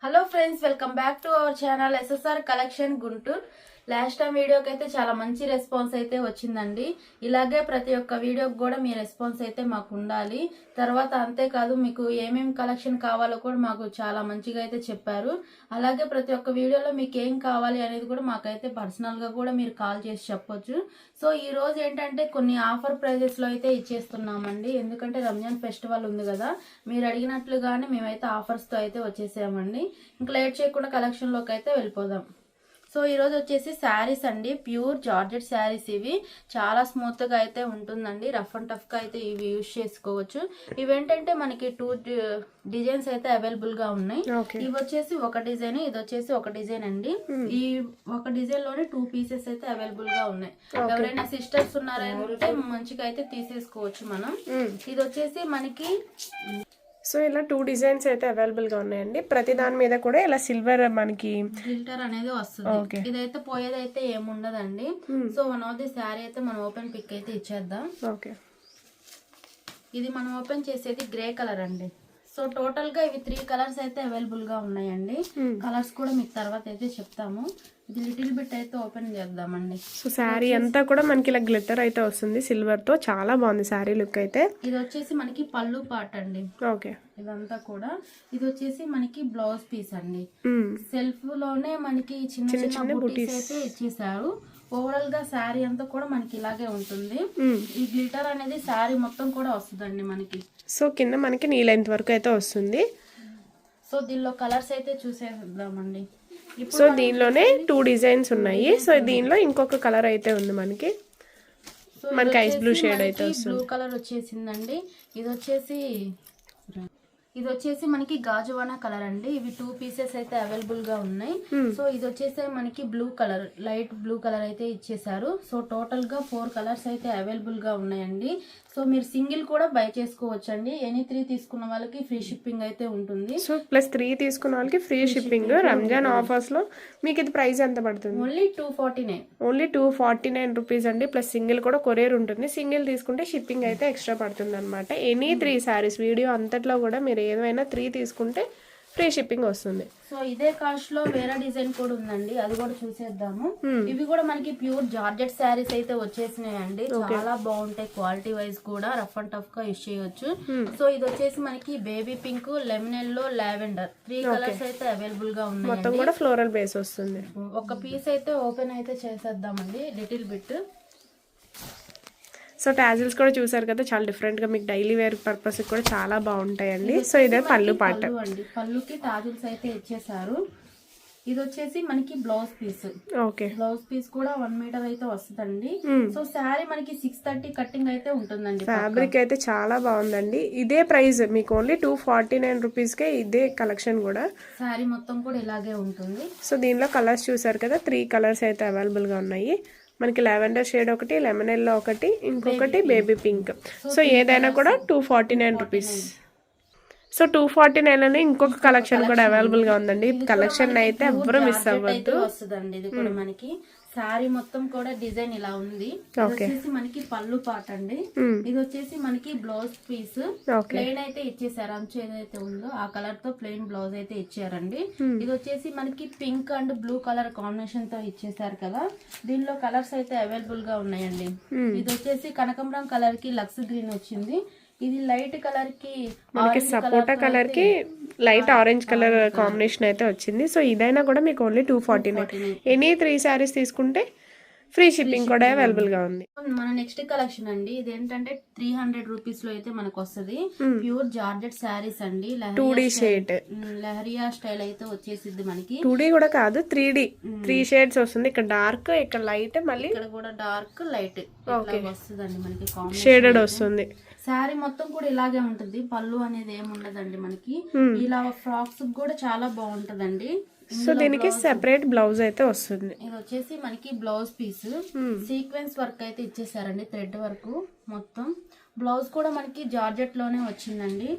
Hello friends, welcome back to our channel SSR collection Guntur. Last time వీడియోకి అయితే చాలా మంచి రెస్పాన్స్ అయితే వచ్చిందండి. ఇలాగే ప్రతి ఒక్క వీడియోకి కూడా మీ రెస్పాన్స్ అయితే మాకు ఉండాలి. తర్వాత అంతేకాదు మీకు ఏమేమి కలెక్షన్ కావాలో కూడా మాకు చాలా మంచిగా అయితే చెప్పారు. అలాగే ప్రతి ఒక్క వీడియోలో మీకు ఏం కావాలి అనేది కూడా మాకైతే పర్సనల్గా కూడా మీరు కాల్ చేసి చెప్పొచ్చు. సో ఈ రోజు ఏంటంటే కొన్ని ఆఫర్ ప్రైజెస్లో అయితే ఇచ్చేస్తున్నామండి. ఎందుకంటే రంజాన్ ఫెస్టివల్ ఉంది కదా, మీరు అడిగినట్లుగానే మేమైతే ఆఫర్స్తో అయితే వచ్చేసామండి. ఇంకా లేట్ చేయకుండా కలెక్షన్లోకి అయితే వెళ్ళిపోదాం. సో ఈరోజు వచ్చేసి శారీస్ అండి, ప్యూర్ జార్జెట్ శారీస్. ఇవి చాలా స్మూత్గా అయితే ఉంటుందండి, రఫ్ అండ్ టఫ్గా అయితే ఇవి యూజ్ చేసుకోవచ్చు. ఇవేంటంటే మనకి 2 డిజైన్స్ అయితే అవైలబుల్గా ఉన్నాయి. ఇవి వచ్చేసి ఒక డిజైన్, ఇది వచ్చేసి ఒక డిజైన్ అండి. ఈ ఒక డిజైన్ లోనే 2 పీసెస్ అయితే అవైలబుల్గా ఉన్నాయి. ఎవరైనా సిస్టర్స్ ఉన్నారంటే మంచిగా అయితే తీసేసుకోవచ్చు మనం. ఇది వచ్చేసి మనకి సో ఇలా 2 డిజైన్స్ అయితే అవైలబుల్ గా ఉన్నాయండి. ప్రతి దాని మీద కూడా ఇలా సిల్వర్ మనకి గ్లిటర్ అనేది వస్తుంది. ఇదైతే పోయేదైతే ఏముండదండి. So one of the sari అయితే మనం ఓపెన్ పిక్ అయితే ఇచ్చేద్దాం. ఓకే, ఇది మనం ఓపెన్ చేసేది గ్రే కలర్ అండి. సో టోటల్ గా ఇవి 3 కలర్స్ అయితే అవైలబుల్ గా ఉన్నాయండి. కలర్స్ కూడా మీకు తర్వాత అయితే చెప్తాము. ఇది లిటిల్ బిట్ అయితే ఓపెన్ చేద్దామండి. సో శారీ అంతా కూడా మనకి ఇలా గ్లిటర్ అయితే వస్తుంది సిల్వర్ తో. చాలా బాగుంది శారీ లుక్ అయితే. ఇది వచ్చేసి మనకి పళ్ళు పార్ట్ అండి. ఓకే, ఇదంతా కూడా ఇది వచ్చేసి మనకి బ్లౌజ్ పీస్ అండి. సెల్ఫ్ లోనే మనకి చిన్న చిన్న బుటీస్ అయితే ఇచ్చేసారు. ఓవరాల్ గా శారీ అంతా కూడా మనకి ఇలాగే ఉంటుంది. ఈ గ్లిటర్ అనేది శారీ మొత్తం కూడా వస్తుందండి మనకి. సో కింద మనకి నీ లెంత్ వరకు అయితే వస్తుంది. సో దీనిలో కలర్స్ అయితే చూసేద్దామండి. సో దీనిలోనే 2 డిజైన్స్ ఉన్నాయి. సో దీనిలో ఇంకొక కలర్ అయితే ఉంది మనకి. మనకి ఐస్ బ్లూ షేడ్ అయితే వస్తుంది. బ్లూ కలర్ వచ్చేసిందండి. ఇది వచ్చేసి మనకి గాజువానా కలర్ అండి. ఇవి 2 పీసెస్ అయితే అవైలబుల్ గా ఉన్నాయి. సో ఇది వచ్చేసి మనకి blue colour, light blue colour అయితే ఇచ్చేసారు. సో టోటల్ గా 4 కలర్స్ అయితే అవైలబుల్ గా ఉన్నాయండి. సో మీరు సింగిల్ కూడా బై చేసుకోవచ్చు అండి. ఎనీ 3 తీసుకున్న వాళ్ళకి ఫ్రీ షిప్పింగ్ అయితే ఉంటుంది. సో ప్లస్ 3 తీసుకున్న వాళ్ళకి ఫ్రీ షిప్పింగ్. రంజాన్ ఆఫర్స్ లో మీకు ఇది ప్రైస్ ఎంత పడుతుంది? ఓన్లీ 249. ఓన్లీ 249 రూపీస్ అండి. ప్లస్ సింగిల్ కూడా కొరియర్ ఉంటుంది. సింగిల్ తీసుకుంటే షిప్పింగ్ అయితే ఎక్స్ట్రా పడుతుంది అనమాట. ఎనీ 3 శారీస్ వీడియో అంతట్లో కూడా మీరు ఏదైనా 3 తీసుకుంటే ఫ్రీ షిప్పింగ్ వస్తుంది. సో ఇదే కాస్ట్ లో వేరే డిజైన్ కూడా ఉందండి, అది కూడా చూసేద్దాము. ఇవి కూడా మనకి ప్యూర్ జార్జెట్ శారీస్ అయితే వచ్చేసినాయండి. చాలా బాగుంటాయి, క్వాలిటీ వైజ్ కూడా రఫ్ అండ్ టఫ్ గా యూజ్ చేయొచ్చు. సో ఇది వచ్చేసి మనకి baby pink, lemon yellow, lavender 3 colours అయితే అవైలబుల్ గా ఉన్నాయి. మొత్తం కూడా ఫ్లోరల్ బేస్ వస్తుంది. ఒక పీస్ అయితే ఓపెన్ అయితే చేసేద్దామండి లిటిల్ బిట్. సో టాజిల్స్ కూడా చూసారు కదా, చాలా డిఫరెంట్ గా మీకు డైలీ వేర్ పర్పస్ కూడా చాలా బాగుంటాయండి. సో ఇదే పళ్ళు పాట అండి. పళ్ళుకి టాజిల్స్ అయితే ఇచ్చేసారు. ఇది వచ్చేసి మనకి blouse piece. Okay, blouse piece కూడా 1 మీటర్ అయితే వస్తుందండి. సో శారీ మనకి 630 కట్టింగ్ అయితే ఉంటుందండి. ఫ్యాబ్రిక్ అయితే చాలా బాగుందండి. ఇదే ప్రైస్ మీకు ఓన్లీ 249 రూపీస్ కే ఇదే కలెక్షన్ కూడా. శారీ మొత్తం కూడా ఇలాగే ఉంటుంది. సో దీనిలో కలర్స్ చూసారు కదా, 3 కలర్స్ అయితే అవైలబుల్ గా ఉన్నాయి. మనకి లావెండర్ షేడ్ ఒకటి, లెమన్ ఎల్లో ఒకటి, ఇంకొకటి బేబీ పింక్. సో ఏదైనా కూడా 249 రూపీస్. సో 249 లోనే ఇంకొక కలెక్షన్ కూడా అవైలబుల్ గా ఉందండి. కలెక్షన్ అయితే ఎవ్వరూ మిస్ అవ్వద్దు. వస్తుందండి. ఇది కూడా మనకి శారీ మొత్తం కూడా డిజైన్ ఇలా ఉంది. వచ్చేసి మనకి పళ్ళు పాట అండి. ఇది వచ్చేసి మనకి బ్లౌజ్ పీస్ ప్లెయిన్ అయితే ఇచ్చేసారు. అంచు ఏదైతే ఉందో ఆ కలర్ తో ప్లెయిన్ బ్లౌజ్ అయితే ఇచ్చారండి. ఇది వచ్చేసి మనకి pink and blue colour combination తో ఇచ్చేసారు కదా. దీనిలో కలర్స్ అయితే అవైలబుల్ గా ఉన్నాయండి. ఇది వచ్చేసి కనకంబరం కలర్ కి లక్స్ గ్రీన్ వచ్చింది. ఇది లైట్ కలర్ కి, మనకి సపోటా కలర్ కి లైట్ ఆరెంజ్ కలర్ కాంబినేషన్ అయితే వచ్చింది. సో ఇదైనా కూడా మీకు ఓన్లీ 249. ఎనీ 3 శారీస్ తీసుకుంటే ఫ్రీ షిప్పింగ్ కూడా అవైలబుల్ గా ఉంది. మన నెక్స్ట్ కలెక్షన్ అండి. ఇదేంటంటే 300 రూపీస్ లో అయితే మనకు వస్తుంది. ప్యూర్ జార్జెట్ శారీస్ అండి. 2D షేడ్ లహరియా స్టైల్ అయితే వచ్చేసింది మనకి. 2D కూడా కాదు, 3D 3 షేడ్స్ వస్తుంది. ఇక్కడ డార్క్, ఇక్కడ లైట్, మళ్ళీ ఇక్కడ కూడా డార్క్ లైట్ వస్తుందండి మనకి. షేడెడ్ వస్తుంది. శారీ మొత్తం కూడా ఇలాగే ఉంటుంది. పళ్ళు అనేది ఏముండదండి మనకి. ఇలా ఫ్రాక్స్ కూడా చాలా బాగుంటదండి. సో దీనికి సెపరేట్ బ్లౌజ్ అయితే వస్తుంది. ఇది వచ్చేసి మనకి బ్లౌజ్ పీస్ సీక్వెన్స్ వర్క్ అయితే ఇచ్చేసారండి, థ్రెడ్ వర్క్ మొత్తం. బ్లౌజ్ కూడా మనకి జార్జెట్ లోనే వచ్చిందండి.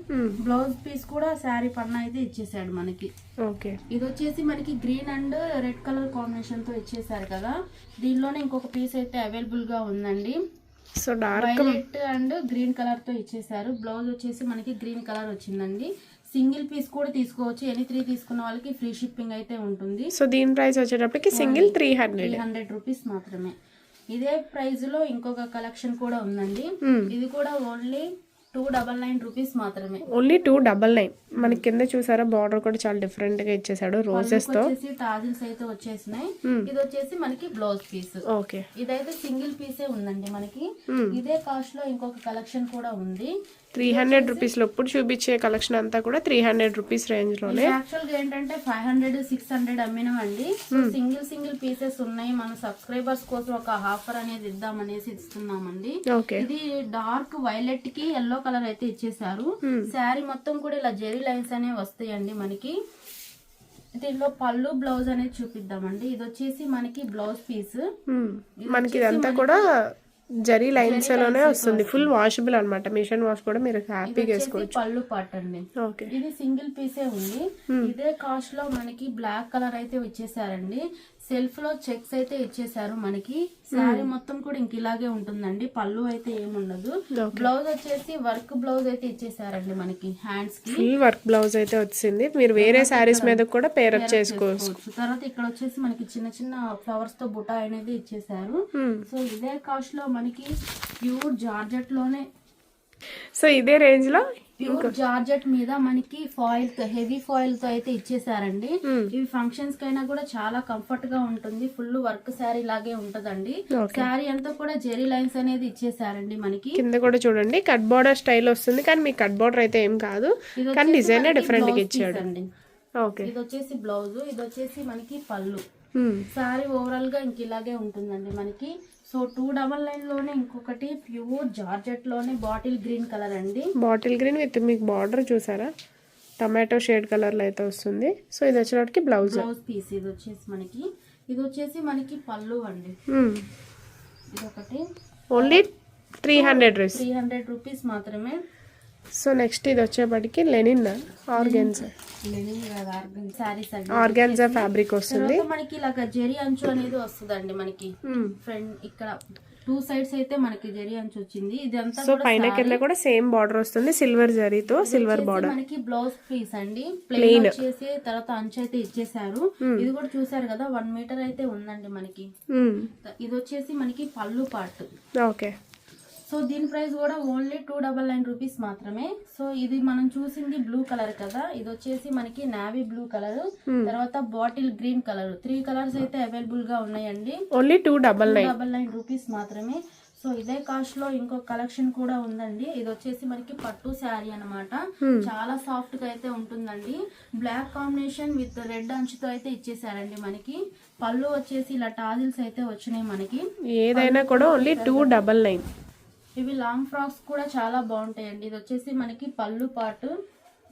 బ్లౌజ్ పీస్ కూడా శారీ పన్న అయితే ఇచ్చేసాడు మనకి. ఓకే, ఇది వచ్చేసి మనకి green and red colour combination తో ఇచ్చేసారు కదా. దీనిలోనే ఇంకొక పీస్ అయితే అవైలబుల్ గా ఉందండి. So dark violet and green colour తో ఇచ్చేసారు. బ్లౌజ్ వచ్చేసి మనకి గ్రీన్ కలర్ వచ్చిందండి. సింగిల్ పీస్ కూడా తీసుకోవచ్చు. ఎనీ 3 తీసుకున్న వాళ్ళకి ఫ్రీ షిప్పింగ్ అయితే ఉంటుంది. సో దీని ప్రైస్ వచ్చేటప్పటికి సింగిల్ 300 రూపీస్ మాత్రమే. ఇదే ప్రైస్ లో ఇంకొక కలెక్షన్ కూడా ఉందండి. ఇది కూడా ఓన్లీ 299 రూపీస్ మాత్రమే. ఓన్లీ 299. మనకి కింద చూసారా బార్డర్ కూడా చాలా డిఫరెంట్ గా ఇచ్చేసాడు రోజెస్ తో. టాజిల్స్ అయితే వచ్చేసినాయి. ఇది వచ్చేసి మనకి బ్లౌజ్ పీస్. ఓకే, ఇదైతే సింగిల్ పీసే ఉందండి మనకి. ఇదే కాస్ట్ లో ఇంకొక కలెక్షన్ కూడా ఉంది. 300 రూపీస్ లో ఇప్పుడు చూపించే కలెక్షన్ అంతా కూడా 300 రూపీస్ రేంజ్ లోనే. యాక్చువల్ గా ఏంటంటే 500, 600 అమ్మినామండి. సింగిల్ పీసెస్ ఉన్నాయి. మన సబ్స్క్రైబర్స్ కోసం ఒక ఆఫర్ అనేది ఇద్దామనేసి ఇస్తున్నామండి. ఇది డార్క్ వైలెట్ కి ఎల్లో కలర్ అయితే ఇచ్చేసారు. శారీ మొత్తం కూడా ఇలా జెరీ లైన్స్ అనేవి వస్తాయండి మనకి. దీనిలో పళ్ళు బ్లౌజ్ అనేది చూపిద్దామండి. ఇది వచ్చేసి మనకి బ్లౌజ్ పీస్. మనకి ఇదంతా కూడా జరీ లైన్స్ లోనే వస్తుంది. ఫుల్ వాషబుల్ అన్నమాట. మిషన్ వాష్ కూడా మీరు హ్యాపీగా వేసుకోవచ్చు. పళ్ళు పార్ట్ అండి. ఓకే, ఇది సింగిల్ పీసే ఉంది. ఇదే కాస్ట్ లో మనకి బ్లాక్ కలర్ అయితే ఇచ్చేసారండి. సెల్ఫ్ లో చెక్స్ అయితే ఇచ్చేసారు మనకి. శారీ మొత్తం కూడా ఇంక ఇలాగే ఉంటుందండి. పళ్ళు అయితే ఏముండదు. బ్లౌజ్ వచ్చేసి వర్క్ బ్లౌజ్ అయితే ఇచ్చేసారండి మనకి. హ్యాండ్స్ కి ఫుల్ వర్క్ బ్లౌజ్ అయితే వచ్చింది. మీరు వేరే శారీస్ మీద కూడా పేరప్ చేసుకోవచ్చు. తర్వాత ఇక్కడ వచ్చేసి మనకి చిన్న చిన్న ఫ్లవర్స్ తో బుటా అనేది ఇచ్చేసారు. సో ఇదే కాస్ట్ లో మనకి ప్యూర్ జార్జెట్ లోనే, సో ఇదే రేంజ్ లో ప్యూర్ జార్జెట్ మీద మనకి ఫాయిల్ తో, హెవీ ఫాయిల్ తో అయితే ఇచ్చేసారండి. ఇవి ఫంక్షన్స్ కైనా కూడా చాలా కంఫర్ట్ గా ఉంటుంది. ఫుల్ వర్క్ శారీ లాగే ఉంటదండి. శారీ అంతా కూడా జెరీ లైన్స్ అనేది ఇచ్చేసారండి మనకి. కింద కూడా చూడండి కట్ బార్డర్ స్టైల్ వస్తుంది, కానీ మీకు కట్ బార్డర్ అయితే ఏం కాదు, కానీ డిజైన్ డిఫరెంట్ గా ఇచ్చాడు. ఓకే, ఇది వచ్చేసి బ్లౌజ్, ఇది వచ్చేసి మనకి పళ్ళు. శారీ ఓవరాల్ గా ఇంక ఇలాగే ఉంటుందండి మనకి. సో 299 లోనే ఇంకొకటి ప్యూర్ జార్జెట్ లోనే బాటిల్ గ్రీన్ కలర్ అండి. బాటిల్ గ్రీన్ విత్ మీకు బార్డర్ చూసారా టమాటో షేడ్ కలర్ లో అయితే వస్తుంది. సో ఇది వచ్చేటప్పటికి బ్లౌజ్ పీస్. ఇది వచ్చేసి మనకి పళ్ళు అండి. ఇది ఒకటి ఓన్లీ 300 రూపీస్ మాత్రమే. సో నెక్స్ట్ ఇది వచ్చేపటికి లెనిన్ ఆర్గాన్జా ఆర్గాన్జా ఫ్యాబ్రిక్ వస్తుంది. మనకి ఇలాగ జెరీ అంచు అనేది వస్తుందండి మనకి. ఫ్రంట్ ఇక్కడ 2 సైడ్స్ అయితే మనకి జెరీ అంచు వచ్చింది. ఇదంతా సో పైన కింద కూడా సేమ్ బార్డర్ వస్తుంది, సిల్వర్ జరీతో సిల్వర్ బార్డర్. మనకి బ్లౌజ్ పీస్ అండి. ప్లెయిన్ వచ్చేసి తర్వాత అంచు అయితే ఇచ్చేసారు. ఇది కూడా చూసారు కదా 1 మీటర్ అయితే ఉందండి మనకి. ఇది వచ్చేసి మనకి పళ్ళు పార్ట్. ఓకే, సో దీని ప్రైస్ కూడా ఓన్లీ 299 రూపీస్ మాత్రమే. సో ఇది మనం చూసింది బ్లూ కలర్ కదా, ఇది వచ్చేసి మనకి నావీ బ్లూ కలర్, తర్వాత బాటిల్ గ్రీన్ కలర్. 3 కలర్స్ అయితే అవైలబుల్ గా ఉన్నాయండి. ఓన్లీ 299 రూపీస్ మాత్రమే. సో ఇదే కాస్ట్ లో ఇంకొక కలెక్షన్ కూడా ఉందండి. ఇది వచ్చేసి మనకి పట్టు శారీ అన్నమాట. చాలా సాఫ్ట్ గా అయితే ఉంటుందండి. బ్లాక్ కాంబినేషన్ విత్ రెడ్ అంచుతో అయితే ఇచ్చేసారండి మనకి. పళ్ళు వచ్చేసి ఇలా టాజిల్స్ అయితే వచ్చినాయి మనకి. ఏదైనా కూడా ఓన్లీ 299. ఇవి లాంగ్ ఫ్రాక్స్ కూడా చాలా బాగుంటాయండి. ఇది వచ్చేసి మనకి పళ్ళు పార్ట్,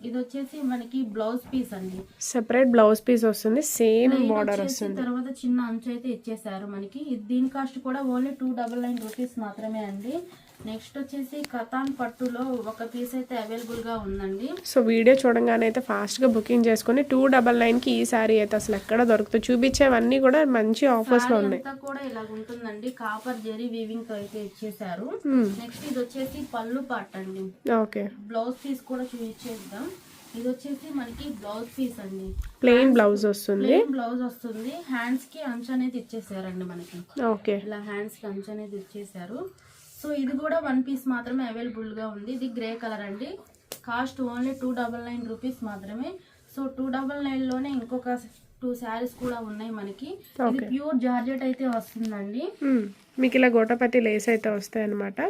ఇది వచ్చేసి మనకి బ్లౌజ్ పీస్ అండి. సెపరేట్ బ్లౌజ్ పీస్ వస్తుంది, సేమ్ బార్డర్ వస్తుంది. తర్వాత చిన్న అంచు అయితే ఇచ్చేసారు మనకి. దీని కాస్ట్ కూడా ఓన్లీ 299 రూపీస్ మాత్రమే అండి. నెక్స్ట్ వచ్చేసి కతాన్ పట్టులో ఒక పీస్ అయితే అవైలబుల్ గా ఉందండి. సో వీడియో చూడంగానే అయితే ఫాస్ట్ గా బుకింగ్ చేసుకుని 299 కి ఈ సారీ అయితే అసలు ఎక్కడ దొరుకుతుంది. చూపించేవన్నీ కూడా మంచి ఆఫర్స్ లో ఉన్నాయి. కూడా ఇలా ఉంటుందండి. కాపర్ జెరీ వీవింగ్ తో అయితే ఇచ్చేసారు. నెక్స్ట్ ఇది వచ్చేసి పళ్ళు పార్ట్ అండి. ఓకే, బ్లౌజ్ పీస్ కూడా చూపించేద్దాం. ఇది వచ్చేసి మనకి బ్లౌజ్ పీస్ అండి. ప్లెయిన్ బ్లౌజ్ వస్తుంది. హ్యాండ్స్ కి అంచు అనేది ఇచ్చేసారండి మనకి. ఓకే, ఇలా హ్యాండ్స్ కి అంచు అనేది ఇచ్చేసారు. సో ఇది కూడా 1 పీస్ మాత్రమే అవైలబుల్ గా ఉంది. ఇది గ్రే కలర్ అండి. కాస్ట్ ఓన్లీ 299 రూపీస్ మాత్రమే. సో 299 లోనే ఇంకొక 2 శారీస్ కూడా ఉన్నాయి మనకి. ఇది ప్యూర్ జార్జెట్ అయితే వస్తుందండి. మీకు ఇలా గోటపతి లేస్ అయితే వస్తాయి అన్నమాట.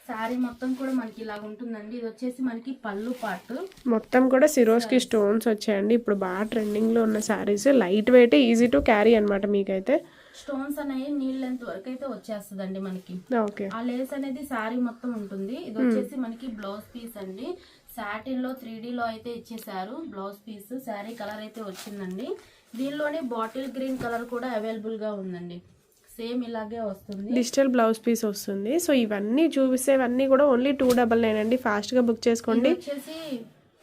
శారీ మొత్తం కూడా మనకి ఇలా ఉంటుందండి. ఇది వచ్చేసి మనకి పళ్ళు పార్ట్. మొత్తం కూడా సిరోస్కి స్టోన్స్ వచ్చాయండి. ఇప్పుడు బాగా ట్రెండింగ్ లో ఉన్న saris. Light weight, easy to carry అన్నమాట. మీకైతే స్టోన్స్ అనేవి నీళ్ళ లెంత్ వరకు అయితే వచ్చేస్తుందండి మనకి. ఓకే, ఆ లేస్ అనేది శారీ మొత్తం ఉంటుంది. ఇది వచ్చేసి మనకి బ్లౌజ్ పీస్ అండి. సాటిన్ లో 3D లో అయితే ఇచ్చేసారు బ్లౌజ్ పీస్. శారీ కలర్ అయితే వచ్చిందండి. దీనిలోనే బాటిల్ గ్రీన్ కలర్ కూడా అవైలబుల్ గా ఉందండి. సేమ్ ఇలాగే వస్తుంది. డిజిటల్ బ్లౌజ్ పీస్ వస్తుంది. సో ఇవన్నీ చూపిస్తేవన్నీ కూడా ఓన్లీ 299 అండి. ఫాస్ట్ గా బుక్ చేసుకోండి.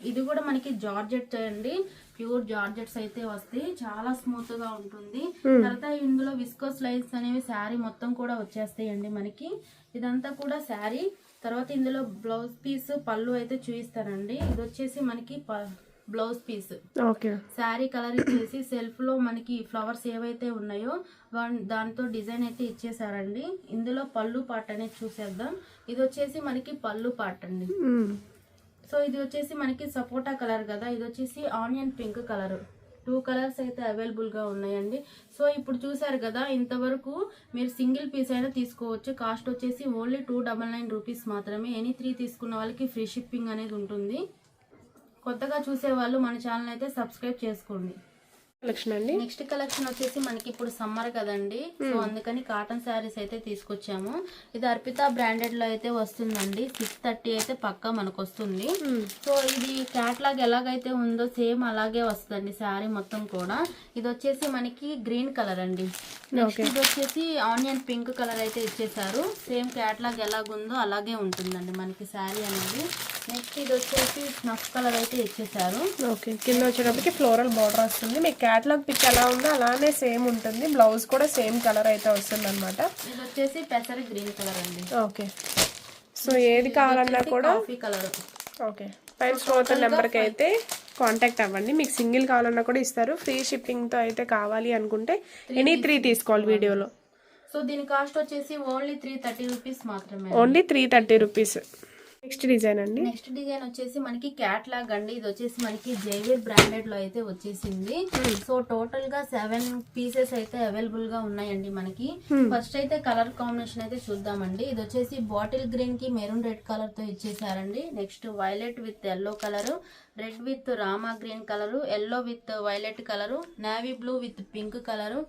ఇది కూడా మనకి జార్జెట్ అండి. ప్యూర్ జార్జెట్స్ అయితే వస్తాయి. చాలా స్మూత్ గా ఉంటుంది. తర్వాత ఇందులో విస్కోస్ లైన్స్ అనేవి శారీ మొత్తం కూడా వచ్చేస్తాయండి మనకి. ఇదంతా కూడా శారీ తర్వాత ఇందులో బ్లౌజ్ పీస్ పళ్ళు అయితే చూపిస్తానండి. ఇది వచ్చేసి మనకి blouse piece. Okay. Sari colour ఇచ్చేసి సెల్ఫ్ లో మనకి ఫ్లవర్స్ ఏవైతే ఉన్నాయో దాంతో డిజైన్ అయితే ఇచ్చేసారండి. ఇందులో పళ్ళు పార్ట్ అనేది చూసేద్దాం. ఇది వచ్చేసి మనకి పళ్ళు పార్ట్ అండి. సో ఇది వచ్చేసి మనకి సపోటా కలర్ కదా, ఇది వచ్చేసి ఆనియన్ పింక్ కలర్. 2 కలర్స్ అయితే అవైలబుల్ గా ఉన్నాయండి. సో ఇప్పుడు చూసారు కదా, ఇంతవరకు మీరు సింగిల్ పీస్ అయినా తీసుకోవచ్చు. కాస్ట్ వచ్చేసి ఓన్లీ 299 రూపీస్ మాత్రమే. ఎనీ 3 తీసుకున్న వాళ్ళకి ఫ్రీ షిప్పింగ్ అనేది ఉంటుంది. కొత్తగా చూసే వాళ్ళు మన ఛానల్ అయితే సబ్స్క్రైబ్ చేసుకోండి. కలెక్షన్ అండి. నెక్స్ట్ కలెక్షన్ వచ్చేసి మనకి ఇప్పుడు సమ్మర్ కదండి, సో అందుకని కాటన్ శారీస్ అయితే తీసుకొచ్చాము. ఇది అర్పిత బ్రాండెడ్ లో అయితే వస్తుందండి. 630 అయితే పక్కా మనకు వస్తుంది. సో ఇది క్యాట్లాగ్ ఎలాగైతే ఉందో సేమ్ అలాగే వస్తుందండి శారీ మొత్తం కూడా. ఇది వచ్చేసి మనకి గ్రీన్ కలర్ అండి. నెక్స్ట్ ఇది వచ్చేసి ఆనియన్ పింక్ కలర్ అయితే ఇచ్చేసారు. సేమ్ క్యాట్లాగ్ ఎలాగుందో అలాగే ఉంటుందండి మనకి శారీ అనేది. నెక్స్ట్ ఇది వచ్చేసి స్నఫ్ కలర్ అయితే ఇచ్చేసారు. ఓకే. కింద వచ్చేటప్పటికి ఫ్లోరల్ బార్డర్ వస్తుంది. మీకు క్యాటలాగ్ పిక్ ఎలా ఉందో అలానే సేమ్ ఉంటుంది. బ్లౌజ్ కూడా సేమ్ కలర్ అయితే వస్తుంది అనమాట. ఇది వచ్చేసి పెసర గ్రీన్ కలర్ అండి. ఓకే. సో ఏది కావాలన్నా కూడా కాఫీ కలర్. ఓకే. పైన స్టోర్ నెంబర్కి అయితే కాంటాక్ట్ అవ్వండి. మీకు సింగిల్ కావాలన్నా కూడా ఇస్తారు. ఫ్రీ షిప్పింగ్తో అయితే కావాలి అనుకుంటే ఎనీ 3 తీసుకోవాలి వీడియోలో. సో దీని కాస్ట్ వచ్చేసి ఓన్లీ 330 రూపీస్ మాత్రమే. Only 330 rupees. నెక్స్ట్ డిజైన్ అండి. నెక్స్ట్ డిజైన్ వచ్చేసి మనకి క్యాట్లాగ్ అండి. ఇది వచ్చేసి మనకి జైవీర్ బ్రాండెడ్ లో అయితే వచ్చేసింది. సో టోటల్ గా 7 పీసెస్ అయితే అవైలబుల్ గా ఉన్నాయండి మనకి. ఫస్ట్ అయితే కలర్ కాంబినేషన్ అయితే చూద్దామండి. ఇది వచ్చేసి బాటిల్ గ్రీన్ కి మెరూన్ రెడ్ కలర్ తో ఇచ్చేసారండి. Next violet with yellow colour, red with Rama green colour, yellow with violet colour, navy blue with pink colour,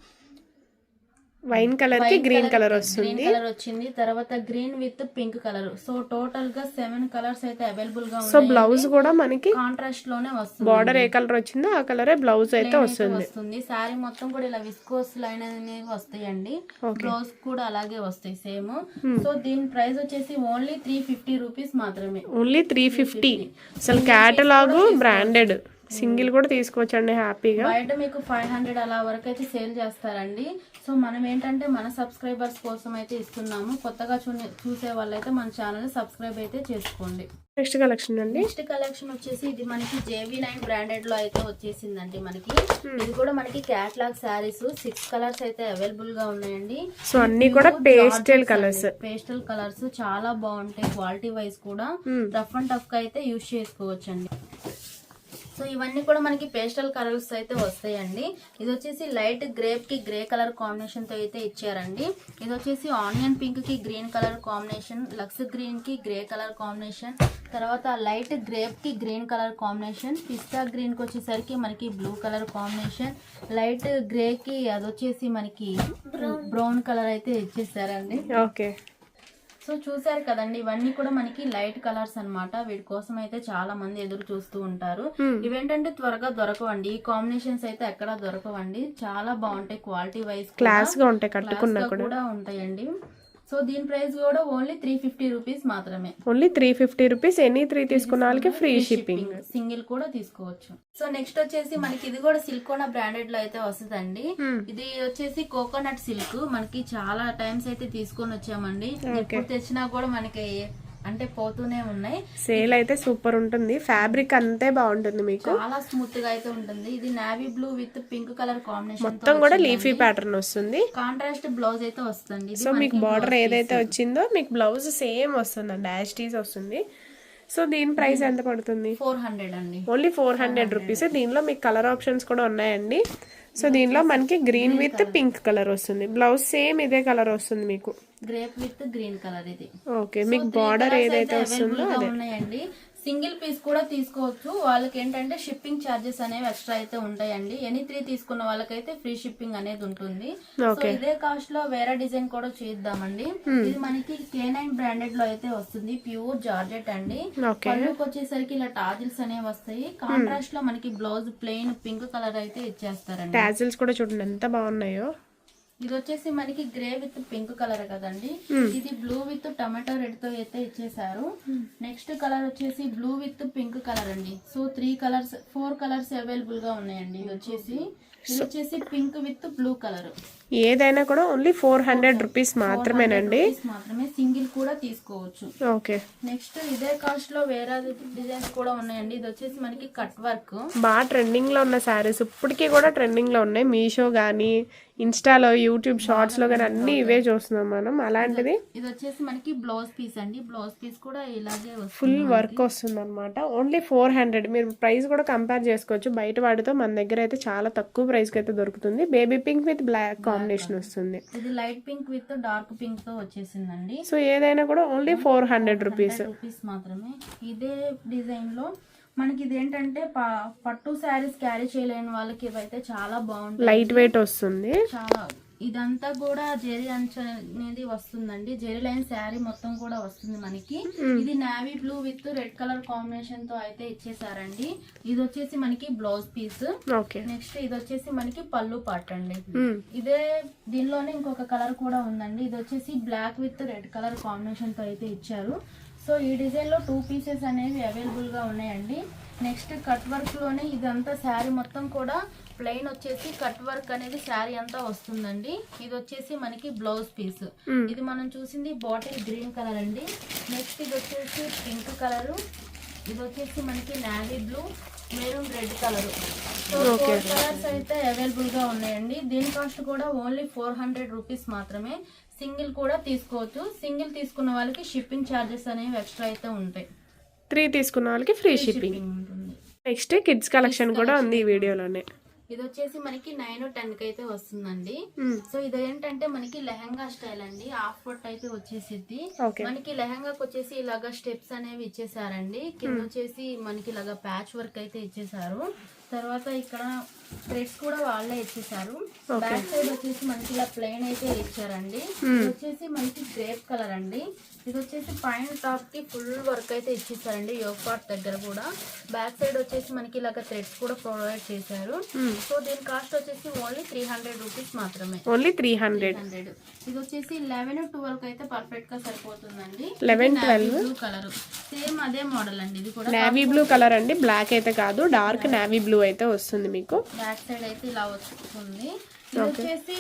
wine colour కి గ్రీన్ కలర్ వస్తుంది. గ్రీన్ కలర్ వచ్చింది. తర్వాత green with pink colour. So total గా 7 colours అయితే available గా ఉన్నాయి. So blouse కూడా మనకి కాంట్రాస్ట్ లోనే వస్తుంది. బార్డర్ ఏ కలర్ వచ్చిందో ఆ కలరే బ్లౌజ్ అయితే వస్తుంది. శారీ మొత్తం కూడా ఇలా విస్కోస్ లైన్ అనేవి వస్తాయండి. బ్లౌజ్ కూడా అలాగే వస్తాయి సేమ్. సో దీని ప్రైస్ వచ్చేసి ఓన్లీ 350 రూపీస్ మాత్రమే. ఓన్లీ 350. అసలు క్యాటలాగ్ బ్రాండెడ్. సింగిల్ కూడా తీసుకోవచ్చండి హ్యాపీగా. బయట మీకు 500 అలా వరకు అయితే సేల్ చేస్తారండి. సో మనం ఏంటంటే మన సబ్స్క్రైబర్స్ కోసం అయితే ఇస్తున్నాము. కొత్తగా చూసే వాళ్ళైతే మన ఛానల్ సబ్స్క్రైబ్ అయితే చేసుకోండి. నెక్స్ట్ కలెక్షన్ అండి. నెక్స్ట్ కలెక్షన్ వచ్చేసి ఇది మనకి JV9 బ్రాండెడ్ లో అయితే వచ్చేసిందండి మనకి. ఇది కూడా మనకి క్యాట్లాగ్ శారీస్ 6 కలర్స్ అయితే అవైలబుల్ గా ఉన్నాయండి. సో అన్ని కూడా పేస్టల్ కలర్స్. పేస్టల్ కలర్స్ చాలా బాగుంటాయి. క్వాలిటీ వైజ్ కూడా రఫ్ అండ్ టఫ్ గా అయితే యూజ్ చేసుకోవచ్చండి. సో ఇవన్నీ కూడా మనకి పేస్టల్ కలర్స్ అయితే వస్తాయండి. ఇది వచ్చేసి లైట్ గ్రేప్ కి గ్రే కలర్ కాంబినేషన్ తో అయితే ఇచ్చారండి. ఇది వచ్చేసి ఆనియన్ పింక్ కి గ్రీన్ కలర్ కాంబినేషన్, లక్స్ గ్రీన్ కి గ్రే కలర్ కాంబినేషన్, తర్వాత లైట్ గ్రేప్ కి గ్రీన్ కలర్ కాంబినేషన్, పిస్తా గ్రీన్ కి వచ్చేసరికి మనకి blue colour combination, light grey కి అది వచ్చేసి మనకి బ్రౌన్ కలర్ అయితే ఇచ్చేసారండి. ఓకే. సో చూసారు కదండి, ఇవన్నీ కూడా మనకి లైట్ కలర్స్ అన్నమాట. వీటి కోసం అయితే చాలా మంది ఎదురు చూస్తూ ఉంటారు. ఇవేంటంటే త్వరగా దొరకవండి. ఈ కాంబినేషన్స్ అయితే ఎక్కడా దొరకవండి. చాలా బాగుంటాయి. క్వాలిటీ వైజ్ క్లాస్ గా ఉంటాయి, కట్టుకున్నా కూడా ఉంటాయండి. సో దీని ప్రైస్ కూడా ఓన్లీ 350 రూపీస్ మాత్రమే. Only 350 rupees. ఎనీ 3 తీసుకున్న వాళ్ళకి ఫ్రీ షిప్పింగ్. సింగిల్ కూడా తీసుకోవచ్చు. సో నెక్స్ట్ వచ్చేసి మనకి ఇది కూడా సిల్కోనా బ్రాండెడ్ లో అయితే వస్తుందండి. ఇది వచ్చేసి కోకోనట్ సిల్క్. మనకి చాలా టైమ్స్ అయితే తీసుకొని వచ్చామండి. ఎప్పుడు తెచ్చినా కూడా మనకి అంటే పోతూనే ఉన్నాయి. సేల్ అయితే సూపర్ ఉంటుంది. ఫ్యాబ్రిక్ అంతే బాగుంటుంది, మీకు చాలా స్మూత్ గా అయితే ఉంటుంది. ఇది navy blue with pink colour combination, మొత్తం కూడా లీఫీ ప్యాటర్న్ వస్తుంది. కాంట్రాస్ట్ బ్లౌజ్ అయితే వస్తుంది. సో మీకు బార్డర్ ఏదైతే వచ్చిందో మీకు బ్లౌజ్ సేమ్ వస్తుంది అండి, యాజ్ టీజ్ వస్తుంది. సో దీని ప్రైస్ ఎంత పడుతుంది? 400 అండి. Only 400 rupees. దీనిలో మీకు కలర్ ఆప్షన్స్ కూడా ఉన్నాయండి. సో దీనిలో మనకి గ్రీన్ విత్ పింక్ కలర్ వస్తుంది. బ్లౌజ్ సేమ్ ఇదే కలర్ వస్తుంది మీకు. గ్రేప్ విత్ గ్రీన్ కలర్ ఇది. ఓకే. మీకు బార్డర్ ఏదైతే వస్తుందో అదే ఉన్నాయండి. సింగిల్ పీస్ కూడా తీసుకోవచ్చు. వాళ్ళకి ఏంటంటే షిప్పింగ్ చార్జెస్ అనేవి ఎక్స్ట్రా అయితే ఉంటాయండి. ఎనీ 3 తీసుకున్న వాళ్ళకైతే ఫ్రీ షిప్పింగ్ అనేది ఉంటుంది. సో ఇదే కాస్ట్ లో వేరే డిజైన్ కూడా చేద్దామండి. ఇది మనకి K9 బ్రాండెడ్ లో అయితే వస్తుంది. ప్యూర్ జార్జెట్ అండి. పళ్ళుకి వచ్చేసరికి ఇలా టాజిల్స్ అనేవి వస్తాయి. కాంట్రాస్ట్ లో మనకి బ్లౌజ్ ప్లెయిన్ పింక్ కలర్ అయితే ఇచ్చేస్తారండి. టాజిల్స్ కూడా చూడండి ఎంత బాగున్నాయో. ఇది వచ్చేసి మనకి గ్రే విత్ పింక్ కలర్ కదండి. ఇది బ్లూ విత్ టమాటో రెడ్ తో అయితే ఇచ్చేసారు. నెక్స్ట్ కలర్ వచ్చేసి బ్లూ విత్ పింక్ కలర్ అండి. సో 4 కలర్స్ అవైలబుల్ గా ఉన్నాయండి. ఇది వచ్చేసి పింక్ విత్ బ్లూ కలర్. ఏదైనా కూడా ఓన్లీ 400 రూపీస్ మాత్రమేనండి. మాత్రమే, సింగిల్ కూడా తీసుకోవచ్చు. ఓకే. నెక్స్ట్ ఇదే కాస్ట్ లో వేరే డిజైన్స్ కూడా ఉన్నాయండి. ఇది వచ్చేసి మనకి కట్ వర్క్, బాగా ట్రెండింగ్ లో ఉన్న శారీస్ ఇప్పటికీ కూడా ట్రెండింగ్ లో ఉన్నాయి. మీషో గానీ, ఇన్స్టాలో, యూట్యూబ్ షార్ట్స్ లో గానీ అన్ని ఇవే చూస్తున్నాం మనం. అలాంటిది ఇది వచ్చేసి మనకి బ్లౌజ్ పీస్ అండి. బ్లౌజ్ పీస్ కూడా ఇలాగే ఫుల్ వర్క్ వస్తుంది అనమాట. ఓన్లీ 400. మీరు ప్రైస్ కూడా కంపేర్ చేసుకోవచ్చు బయట వాటితో. మన దగ్గర అయితే చాలా తక్కువ ప్రైస్ కి అయితే దొరుకుతుంది. Baby pink with black combination వస్తుంది. ఇది light pink with dark pink తో వచ్చేసిందండి. సో ఏదైనా కూడా ఓన్లీ 400 రూపీస్ మాత్రమే. ఇదే డిజైన్ లో మనకి ఇదేంటంటే పట్టు శారీస్ క్యారీ చేయలేని వాళ్ళకి ఇవైతే చాలా బాగుంటుంది. లైట్ వెయిట్ వస్తుంది చాలా. ఇదంతా కూడా జెరీ అంచు అనేది వస్తుందండి. జెరీ లైన్ శారీ మొత్తం కూడా వస్తుంది మనకి. ఇది navy blue with red colour combination తో అయితే ఇచ్చేసారండి. ఇది వచ్చేసి మనకి బ్లౌజ్ పీస్. నెక్స్ట్ ఇది వచ్చేసి మనకి పళ్ళు పార్ట్ అండి. ఇదే దీనిలోనే ఇంకొక కలర్ కూడా ఉందండి. ఇది వచ్చేసి black with red colour combination తో అయితే ఇచ్చారు. సో ఈ డిజైన్ లో 2 పీసెస్ అనేవి అవైలబుల్ గా ఉన్నాయండి. నెక్స్ట్ కట్ వర్క్ లోనే ఇదంతా శారీ మొత్తం కూడా ప్లెయిన్ వచ్చేసి కట్ వర్క్ అనేది శారీ అంతా వస్తుందండి. ఇది వచ్చేసి మనకి బ్లౌజ్ పీస్. ఇది మనం చూసింది బాటిల్ గ్రీన్ కలర్ అండి. నెక్స్ట్ ఇది వచ్చేసి పింక్ కలర్. ఇది వచ్చేసి మనకి navy blue, maroon red colour. So 4 colours అయితే అవైలబుల్ గా ఉన్నాయండి. దీని కాస్ట్ కూడా ఓన్లీ 400 రూపీస్ మాత్రమే. సింగిల్ కూడా తీసుకోవచ్చు. సింగిల్ తీసుకున్న వాళ్ళకి షిప్పింగ్ ఛార్జెస్ అనేవి ఎక్స్ట్రా అయితే ఉంటాయి. 3 తీసుకున్న వాళ్ళకి ఫ్రీ షిప్పింగ్ ఉంటుంది. నెక్స్ట్ కిడ్స్ కలెక్షన్ కూడా ఉంది ఈ వీడియోలోనే. ఇది వచ్చేసి మనకి 9-10 కి అయితే వస్తుందండి. సో ఇది ఏంటంటే మనకి లెహంగా స్టైల్ అండి. హాఫ్ పొట్ అయితే వచ్చేసిద్ది. మనకి లెహంగాకి వచ్చేసి ఇలాగా స్టెప్స్ అనేవి ఇచ్చేసారండి. కింద వచ్చేసి మనకి ఇలాగా ప్యాచ్ వర్క్ అయితే ఇచ్చేసారు. తర్వాత ఇక్కడ థ్రెడ్స్ కూడా వాళ్ళే ఇచ్చేసారు. బ్యాక్ సైడ్ వచ్చేసి మనకి ఇలా ప్లెయిన్ అయితే ఇచ్చారండి. ఇది వచ్చేసి మనకి గ్రేప్ కలర్ అండి. ఇది వచ్చేసి పైన టాప్ కి ఫుల్ వర్క్ అయితే ఇచ్చేసారండి. యోగ్ పార్ట్ దగ్గర కూడా. బ్యాక్ సైడ్ వచ్చేసి మనకి ఇలాగ థ్రెడ్స్ కూడా ప్రొవైడ్ చేశారు. సో దీని కాస్ట్ వచ్చేసి ఓన్లీ 300 రూపీస్ మాత్రమే. ఓన్లీ 300. ఇది వచ్చేసి 11-12 అయితే పర్ఫెక్ట్ గా సరిపోతుందండి. 11-12 బ్లూ కలర్ సేమ్ అదే మోడల్ అండి. ఇది కూడా నావీ బ్లూ కలర్ అండి. బ్లాక్ అయితే కాదు, డార్క్ నావీ బ్లూ అయితే వస్తుంది మీకు. బ్యాక్ సైడ్ అయితే ఇలా వస్తుంది. ఇది వచ్చేసి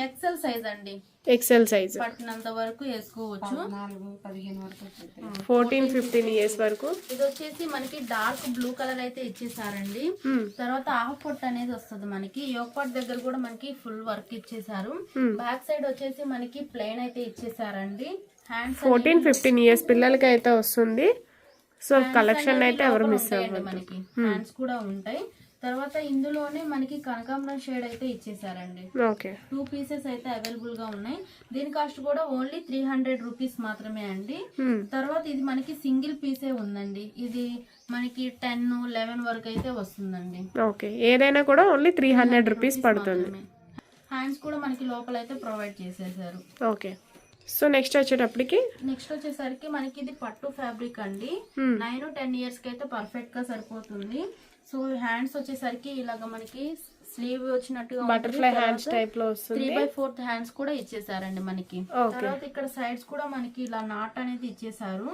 ఎక్సెల్ సైజ్ అండి. ఎక్సెల్ సైజ్ పట్టినంత వరకు వేసుకోవచ్చు. 14-15 ఇయర్స్ వరకు. ఇది వచ్చేసి మనకి డార్క్ బ్లూ కలర్ అయితే ఇచ్చేసారండి. తర్వాత హాఫ్ పొట్ అనేది వస్తుంది మనకి. యోగ్ పార్ట్ దగ్గర కూడా మనకి ఫుల్ వర్క్ ఇచ్చేసారు. బ్యాక్ సైడ్ వచ్చేసి మనకి ప్లెయిన్ అయితే ఇచ్చేసారండి. హ్యాండ్స్ 14-15 ఇయర్స్ పిల్లలకి అయితే వస్తుంది. సో కలెక్షన్ అయితే ఎవరు మిస్ అవ్వదు. మనకి హ్యాండ్స్ కూడా ఉంటాయి. తర్వాత ఇందులోనే మనకి కనకాంబరం షేడ్ అయితే ఇచ్చేసారండి. 2 పీసెస్ అయితే అవైలబుల్ గా ఉన్నాయి. దీని కాస్ట్ కూడా ఓన్లీ 300 రూపీస్ మాత్రమే అండి. తర్వాత ఇది మనకి సింగిల్ పీసే ఉందండి. ఇది మనకి 10-11 వరకు అయితే వస్తుందండి. ఏదైనా కూడా ఓన్లీ 300 రూపీస్ పడుతుంది. హ్యాండ్స్ కూడా మనకి లోపల అయితే ప్రొవైడ్ చేసేసారు. సో నెక్స్ట్ వచ్చేసరికి మనకి ఇది పట్టు ఫ్యాబ్రిక్ అండి. 9-10 ఇయర్స్ కి అయితే పర్ఫెక్ట్ గా సరిపోతుంది. సో హ్యాండ్స్ వచ్చేసరికి ఇలాగ మనకి స్లీవ్ వచ్చినట్టుగా బటర్ఫ్లై హ్యాండ్స్ టైప్ లో వస్తుంది. 3/4 హ్యాండ్స్ కూడా ఇచ్చేసారండి మనకి. తర్వాత ఇక్కడ సైడ్స్ కూడా మనకి ఇలా నాట్ అనేది ఇచ్చేసారు.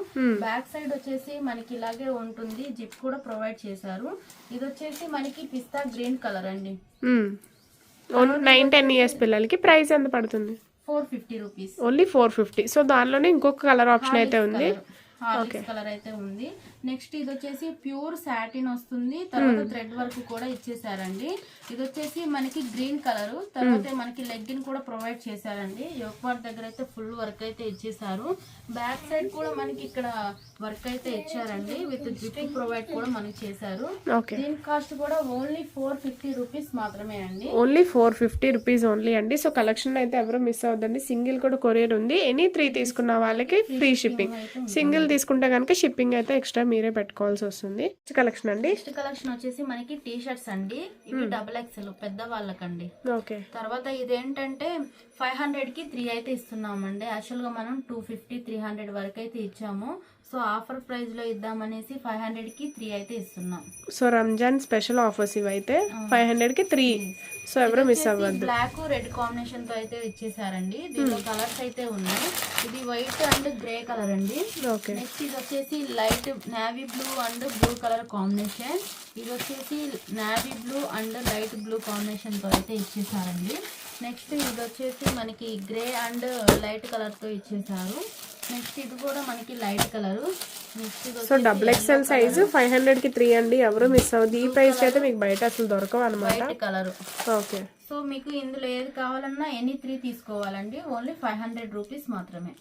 బ్యాక్ సైడ్ వచ్చేసి మనకి ఇలాగే ఉంటుంది. జిప్ కూడా ప్రొవైడ్ చేశారు. ఇది వచ్చేసి మనకి పిస్తా గ్రీన్ కలర్ అండి. 9-10 ఇయర్స్ పిల్లలకి ప్రైస్ ఎంత పడుతుంది? 450 రూపీస్. ఓన్లీ 450. సో దానిలోనే ఇంకొక కలర్ ఆప్షన్ అయితే ఉంది. కలర్ అయితే ఉంది. నెక్స్ట్ ఇది వచ్చేసి ప్యూర్ సాటిన్ వస్తుంది. తర్వాత థ్రెడ్ వర్క్ కూడా ఇచ్చేసారండి. ఇది వచ్చేసి మనకి గ్రీన్ కలర్. తర్వాత మనకి లెగ్గిన్ కూడా ప్రొవైడ్ చేశారండి. యోగ్ పార్ట్ దగ్గర అయితే ఫుల్ వర్క్ అయితే ఇచ్చేసారు. బ్యాక్ సైడ్ కూడా మనకి ఇక్కడ వర్క్ అయితే ఇచ్చారండి. విత్ జిప్ ప్రొవైడ్ కూడా మనకి చేశారు. దీని కాస్ట్ కూడా ఓన్లీ 450 రూపీస్ మాత్రమే అండి. ఓన్లీ 450 రూపీస్ ఓన్లీ అండి. సో కలెక్షన్ అయితే ఎవరు మిస్ అవ్వద్దండి. సింగిల్ కూడా కొరియర్ ఉంది. ఎనీ 3 తీసుకున్న వాళ్ళకి ఫ్రీ షిప్పింగ్. సింగిల్ తీసుకుంటే కనుక షిప్పింగ్ అయితే ఎక్స్ట్రా మీరే పెట్టుకోవాల్సి వస్తుంది. నెక్స్ట్ కలెక్షన్ అండి. నెక్స్ట్ కలెక్షన్ వచ్చేసి మనకి టీ షర్ట్స్ అండి. ఇవి XXL పెద్ద వాళ్ళకండి. తర్వాత ఇదేంటంటే 500 కి 3 అయితే ఇస్తున్నామండి. యాక్చువల్ గా మనం 250-300 వరకు అయితే ఇచ్చాము. సో ఆఫర్ ప్రైస్ లో ఇద్దామనేసి 500 కి 3 అయితే ఇస్తున్నాం. సో రంజాన్ స్పెషల్ ఆఫర్స్ ఇవైతే 500 కి 3. సో ఎవరు మిస్ అవ్వద్దు. బ్లాక్ రెడ్ కాంబినేషన్ తో అయితే ఇచ్చేసారండి. దీనిలో కలర్స్ అయితే ఉన్నాయి. ఇది వైట్ అండ్ గ్రే కలర్ అండి. ఓకే. నెక్స్ట్ ఇది వచ్చేసి light navy blue and blue colour combination. ఇది వచ్చేసి navy blue and light blue combination తో అయితే ఇచ్చేసారండి. నెక్స్ట్ ఇది వచ్చేసి మనకి గ్రే అండ్ లైట్ కలర్ తో ఇచ్చేసారు. నెక్స్ట్ ఇది కూడా మనకి light colour. Next so XXL size 500 కి 3 అండి. ఎవరు మిస్ అవ్వదు. ఈ ప్రైస్ కి అయితే మీకు బయట అసలు దొరకవు అనమాట. White colour. ఓకే. సో మీకు ఇందులో ఏది కావాలన్నా ఎనీ 3 తీసుకోవాలండి. ఓన్లీ 500 రూపీస్ మాత్రమే.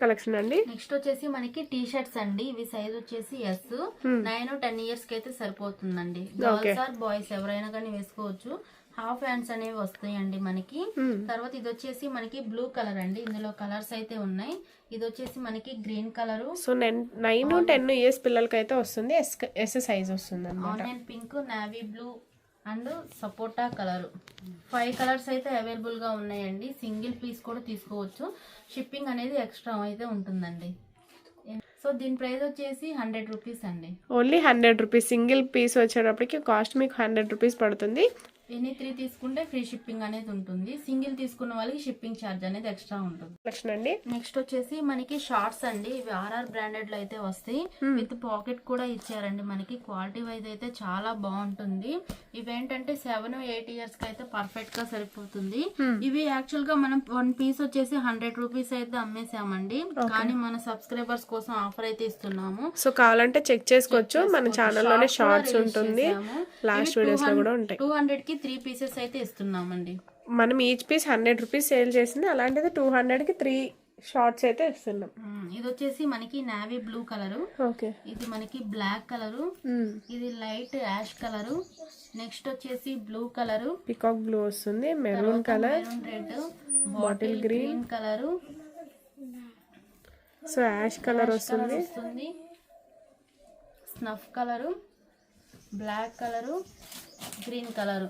కలెక్షన్ అండి. నెక్స్ట్ వచ్చేసి మనకి టీ షర్ట్స్ అండి. ఇవి సైజ్ వచ్చేసి ఎస్. 9-10 ఇయర్స్ కి అయితే సరిపోతుందండి. గర్ల్స్ ఆర్ బాయ్స్ ఎవరైనా కానీ వేసుకోవచ్చు. హాఫ్ హ్యాండ్స్ అనేవి వస్తాయండి మనకి. తర్వాత ఇది వచ్చేసి మనకి బ్లూ కలర్ అండి. ఇందులో కలర్స్ అయితే ఉన్నాయి. ఇది వచ్చేసి మనకి గ్రీన్ కలర్. సో 9-10 ఇయర్స్ పిల్లలకి అయితే వస్తుంది. ఎస్ సైజ్ వస్తుంది అన్నమాట. Onion pink, navy blue and sapota colour. 5 colours అయితే అవైలబుల్ గా ఉన్నాయండి. సింగిల్ పీస్ కూడా తీసుకోవచ్చు. షిప్పింగ్ అనేది ఎక్స్ట్రా అయితే ఉంటుందండి. సో దీని ప్రైస్ వచ్చేసి 100 రూపీస్ అండి. Only 100 rupees. సింగిల్ పీస్ వచ్చేటప్పటికి కాస్ట్ మీకు 100 రూపీస్ పడుతుంది. ఎనీ 3 తీసుకుంటే ఫ్రీ షిప్పింగ్ అనేది ఉంటుంది. సింగిల్ తీసుకున్న వాళ్ళకి షిప్పింగ్ ఛార్జ్ అనేది ఎక్స్ట్రా ఉంటుంది. కలెక్షన్ అండి. నెక్స్ట్ వచ్చేసి మనకి షార్ట్స్ అండి. ఇవి ఆర్ఆర్ బ్రాండెడ్ లో అయితే వస్తాయి. విత్ పాకెట్ కూడా ఇచ్చారండి. మనకి క్వాలిటీ వైజ్ అయితే చాలా బాగుంటుంది. ఇవేంటంటే 7-8 ఇయర్స్ కి అయితే పర్ఫెక్ట్ గా సరిపోతుంది. ఇవి యాక్చువల్ గా మనం 1 పీస్ వచ్చేసి 100 రూపీస్ అయితే అమ్మేసామండి. కానీ మన సబ్స్క్రైబర్స్ కోసం ఆఫర్ అయితే ఇస్తున్నాము. సో కావాలంటే చెక్ చేసుకోవచ్చు. మన ఛానల్లోనే షార్ట్స్ ఉంటుంది. లాస్ట్ వీడియోస్ లో కూడా ఉంటాయి. 200 కి 3 పీసెస్ అయితే ఇస్తున్నామండి. మనం ఈచ్ పీస్ 100 రూపీస్ సేల్ చేసింది. అలాంటిది 200 కి 3 షార్ట్స్ అయితే ఇస్తున్నాం. ఇది వచ్చేసి మనకి నేవీ బ్లూ కలర్. ఓకే. ఇది మనకి బ్లాక్ కలర్. ఇది లైట్ యాష్ కలర్. నెక్స్ట్ వచ్చేసి బ్లూ కలర్, పికాక్ బ్లూ వస్తుంది. Maroon colour, red, bottle green colour. So ash colour వస్తుంది. Snuff colour, black colour, green colour.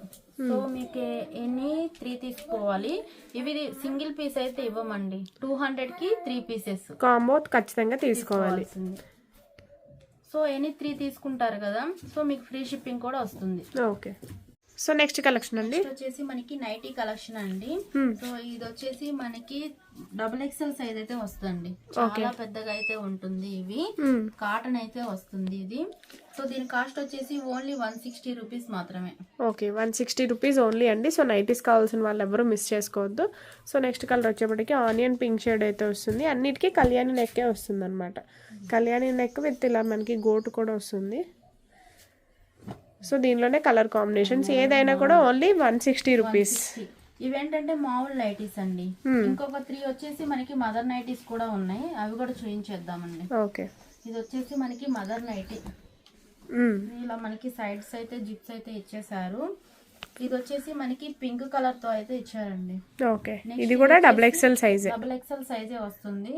So మీకు ఎన్ని 3 తీసుకోవాలి. ఇవి సింగిల్ పీస్ అయితే ఇవ్వమండి. 200 కి 3 పీసెస్ కాంబో ఖచ్చితంగా తీసుకోవాలి. సో ఎనీ 3 తీసుకుంటారు కదా. సో మీకు ఫ్రీ షిప్పింగ్ కూడా వస్తుంది. ఓకే. సో నెక్స్ట్ కలెక్షన్ అండి. వచ్చేసి మనకి నైటీ కలెక్షన్ అండి. సో ఇది వచ్చేసి మనకి XXL సైజ్ అయితే వస్తుంది. చాలా పెద్దగా అయితే ఉంటుంది. ఇవి కాటన్ అయితే వస్తుంది ఇది. సో దీని కాస్ట్ వచ్చేసి ఓన్లీ 160 రూపీస్ మాత్రమే. ఓకే, 160 రూపీస్ ఓన్లీ అండి. సో నైటీస్ కావాల్సిన వాళ్ళు ఎవరు మిస్ చేసుకోవద్దు. సో నెక్స్ట్ కలర్ వచ్చేప్పటికి ఆనియన్ పింక్ షేడ్ అయితే వస్తుంది. అన్నిటికీ కళ్యాణి నెక్కే వస్తుంది అనమాట. కళ్యాణి నెక్ విత్ ఇలా మనకి గోటు కూడా వస్తుంది. సో దీనిలోనే కలర్ కాంబినేషన్స్ ఏదైనా కూడా ఓన్లీ 160 రూపీస్. ఇవేంటంటే మామూలు నైటీస్ అండి. ఇంకొక 3 వచ్చేసి మనకి మదర్ నైటీస్ కూడా ఉన్నాయి. అవి కూడా చూపించేద్దామండి. ఓకే. ఇది వచ్చేసి మనకి మదర్ నైటీ. ఇలా మనకి సైడ్స్ అయితే జిప్స్ అయితే ఇచ్చేసారు. ఇది వచ్చేసి మనకి పింక్ కలర్ తో అయితే ఇచ్చారండి. ఓకే. ఇది కూడా XXL సైజ్. XXL సైజే వస్తుంది.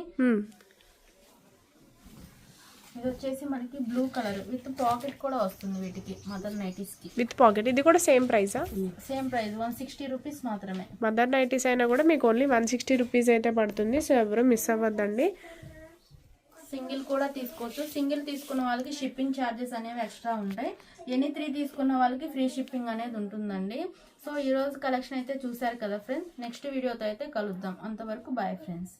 ఇది వచ్చేసి మనకి బ్లూ కలర్ విత్ పాకెట్ కూడా వస్తుంది. వీటికి మదర్ నైటీస్ కి విత్ పాకెట్. ఇది కూడా సేమ్ ప్రైసా? సేమ్ ప్రైస్ 160 రూపీస్ మాత్రమే. మదర్ నైటీస్ అయినా కూడా మీకు ఓన్లీ 160 రూపీస్ అయితే పడుతుంది. సో ఎవరు మిస్ అవ్వద్దండి. సింగిల్ కూడా తీసుకోవచ్చు. సింగిల్ తీసుకున్న వాళ్ళకి షిప్పింగ్ ఛార్జెస్ అనేవి ఎక్స్ట్రా ఉంటాయి. ఎనీ 3 తీసుకున్న వాళ్ళకి ఫ్రీ షిప్పింగ్ అనేది ఉంటుందండి. సో ఈ రోజు కలెక్షన్ అయితే చూసారు కదా ఫ్రెండ్స్. నెక్స్ట్ వీడియోతో అయితే కలుద్దాం. అంతవరకు బాయ్ ఫ్రెండ్స్.